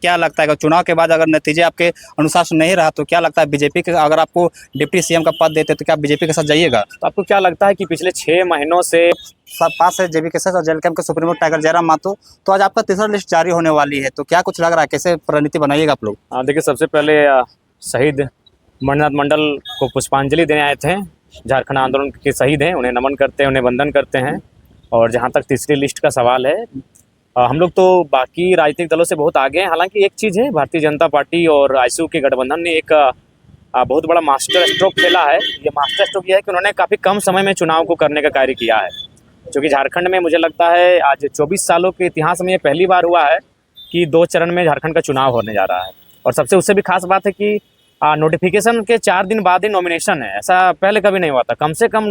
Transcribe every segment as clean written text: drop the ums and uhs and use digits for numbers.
क्या लगता है कि चुनाव के बाद अगर नतीजे आपके अनुसार से नहीं रहा तो क्या लगता है बीजेपी के, अगर आपको डिप्टी सीएम का पद देते तो क्या बीजेपी के साथ जाइएगा? तो आपको क्या लगता है कि पिछले 6 महीनों से सब पास है जेबी केसस और जेल कैंप के सुप्रीमो टाइगर जयराम माथुर, तो आज आपका तीसरा लिस्ट जारी होने वाली है, तो क्या कुछ लग रहा है, कैसे रणनीति बनाइएगा आप लोग? देखिए, सबसे पहले शहीद मणिनाथ मंडल को पुष्पांजलि देने आए थे। झारखंड आंदोलन के शहीद हैं, उन्हें नमन करते हैं, उन्हें वंदन करते हैं। और जहाँ तक तीसरी लिस्ट का सवाल है, हम लोग तो बाकी राजनीतिक दलों से बहुत आगे हैं। हालांकि एक चीज़ है, भारतीय जनता पार्टी और आईएसयू के गठबंधन ने एक बहुत बड़ा मास्टर स्ट्रोक खेला है। ये मास्टर स्ट्रोक ये है कि उन्होंने काफ़ी कम समय में चुनाव को करने का कार्य किया है। क्योंकि झारखंड में मुझे लगता है आज 24 सालों के इतिहास में ये पहली बार हुआ है कि 2 चरण में झारखंड का चुनाव होने जा रहा है। और सबसे उससे भी खास बात है कि नोटिफिकेशन के 4 दिन बाद ही नॉमिनेशन है। ऐसा पहले कभी नहीं हुआ था। कम से कम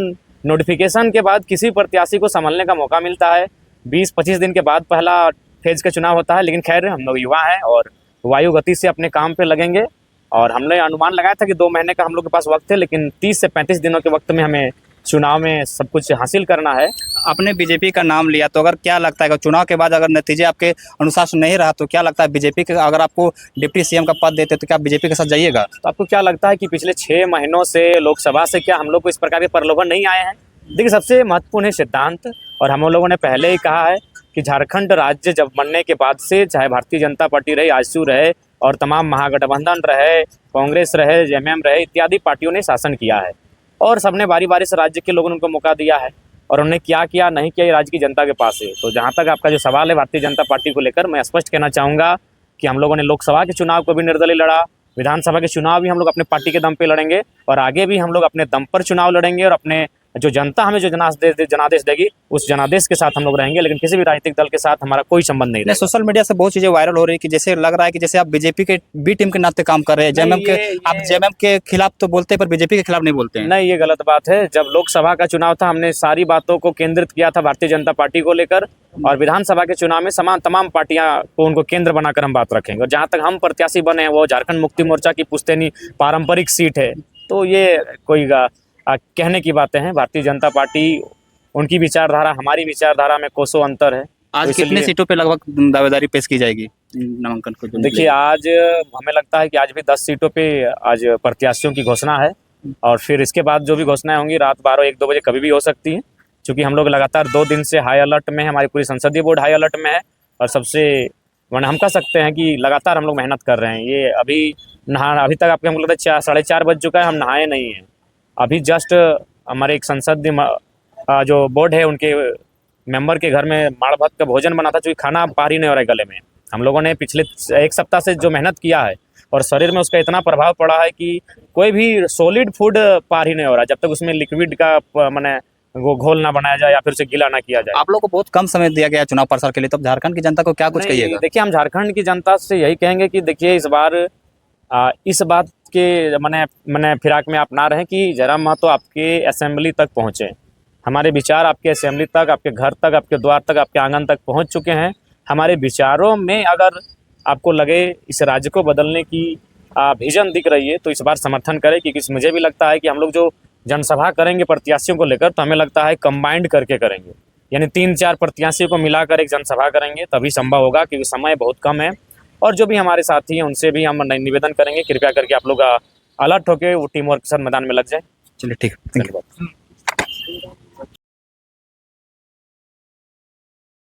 नोटिफिकेशन के बाद किसी प्रत्याशी को संभलने का मौका मिलता है। 20-25 दिन के बाद पहला फेज का चुनाव होता है। लेकिन खैर, हम लोग युवा हैं और वायु गति से अपने काम पे लगेंगे। और हमने अनुमान लगाया था कि 2 महीने का हम लोग के पास वक्त है, लेकिन 30 से 35 दिनों के वक्त में हमें चुनाव में सब कुछ हासिल करना है। आपने बीजेपी का नाम लिया, तो अगर क्या लगता है कि चुनाव के बाद अगर नतीजे आपके अनुसार से नहीं रहा तो क्या लगता है बीजेपी के, अगर आपको डिप्टी सीएम का पद देते तो क्या बीजेपी के साथ जाइएगा? तो आपको क्या लगता है कि पिछले 6 महीनों से लोकसभा से क्या हम लोग को इस प्रकार के प्रलोभन नहीं आए हैं? देखिए, सबसे महत्वपूर्ण है सिद्धांत। और हम लोगों ने पहले ही कहा है कि झारखंड राज्य जब बनने के बाद से, चाहे भारतीय जनता पार्टी रहे, आईएसयू रहे और तमाम महागठबंधन रहे, कांग्रेस रहे, जेएमएम रहे, इत्यादि पार्टियों ने शासन किया है। और सबने बारी बारी से राज्य के लोगों ने उनको मौका दिया है। और उन्होंने क्या किया नहीं किया, ये राज्य की जनता के पास है। तो जहाँ तक आपका जो सवाल है भारतीय जनता पार्टी को लेकर, मैं स्पष्ट कहना चाहूँगा कि हम लोगों ने लोकसभा के चुनाव को भी निर्दलीय लड़ा, विधानसभा के चुनाव भी हम लोग अपने पार्टी के दम पे लड़ेंगे और आगे भी हम लोग अपने दम पर चुनाव लड़ेंगे। और अपने जो जनता हमें जो जनादेश देगी, उस जनादेश के साथ हम लोग रहेंगे। लेकिन किसी भी राजनीतिक दल के साथ हमारा कोई संबंध नहीं रहेगा। सोशल मीडिया से बहुत चीजें वायरल हो रही है कि जैसे लग रहा है कि जैसे आप बीजेपी के बी टीम के नाते काम कर रहे हैं, जेएमएम के। आप जेएमएम के खिलाफ तो बोलते हैं पर बीजेपी के खिलाफ नहीं बोलते हैं। नहीं, ये गलत बात है। जब लोकसभा का चुनाव था, हमने सारी बातों को केंद्रित किया था भारतीय जनता पार्टी को लेकर। और विधानसभा के चुनाव में तमाम पार्टियां को उनको केंद्र बनाकर हम बात रखेंगे। और जहां तक हम प्रत्याशी बने हैं, वो झारखंड मुक्ति मोर्चा की पुश्तैनी पारंपरिक सीट है। तो ये कोई कहने की बातें हैं। भारतीय जनता पार्टी, उनकी विचारधारा हमारी विचारधारा में कोसों अंतर है। आज कितने सीटों पे लगभग दावेदारी पेश की जाएगी नामांकन को? देखिए, आज हमें लगता है कि आज भी 10 सीटों पे आज प्रत्याशियों की घोषणा है। और फिर इसके बाद जो भी घोषणाएं होंगी रात 12-1-2 बजे कभी भी हो सकती हैं। क्योंकि हम लोग लगातार 2 दिन से हाई अलर्ट में है, हमारी पूरी संसदीय बोर्ड हाई अलर्ट में है। और सबसे हम कह सकते हैं कि लगातार हम लोग मेहनत कर रहे हैं। ये अभी तक आपके हमको लगता है 4:30 बज चुका है, हम नहाए नहीं हैं। अभी जस्ट हमारे एक संसदीय जो बोर्ड है, उनके मेंबर के घर में माड़ भात का भोजन बना था, क्योंकि खाना पार ही नहीं हो रहा है गले में। हम लोगों ने पिछले 1 सप्ताह से जो मेहनत किया है और शरीर में उसका इतना प्रभाव पड़ा है कि कोई भी सॉलिड फूड पार ही नहीं हो रहा जब तक उसमें लिक्विड का मैंने वो घोल ना बनाया जाए या फिर उसे गीला ना किया जाए। आप लोगों को बहुत कम समय दिया गया चुनाव प्रचार के लिए, तो झारखंड की जनता को क्या कुछ कहिएगा? देखिए, हम झारखंड की जनता से यही कहेंगे कि देखिए, इस बार इस बात के मैंने फिराक में आप ना रहें कि जयराम महतो आपके असेंबली तक पहुँचे। हमारे विचार आपके असेंबली तक, आपके घर तक, आपके द्वार तक, आपके आंगन तक पहुँच चुके हैं। हमारे विचारों में अगर आपको लगे इस राज्य को बदलने की विजन दिख रही है, तो इस बार समर्थन करें। क्योंकि मुझे भी लगता है कि हम लोग जो जनसभा करेंगे प्रत्याशियों को लेकर, तो हमें लगता है कंबाइंड करके करेंगे। यानी 3-4 प्रत्याशियों को मिलाकर एक जनसभा करेंगे, तभी संभव होगा, क्योंकि समय बहुत कम है। और जो भी हमारे साथी हैं उनसे भी हम निवेदन करेंगे, कृपया करके आप लोग अलर्ट होकर वो टीम वर्क के साथ मैदान में लग जाए। चलिए, ठीक है, थैंक यू।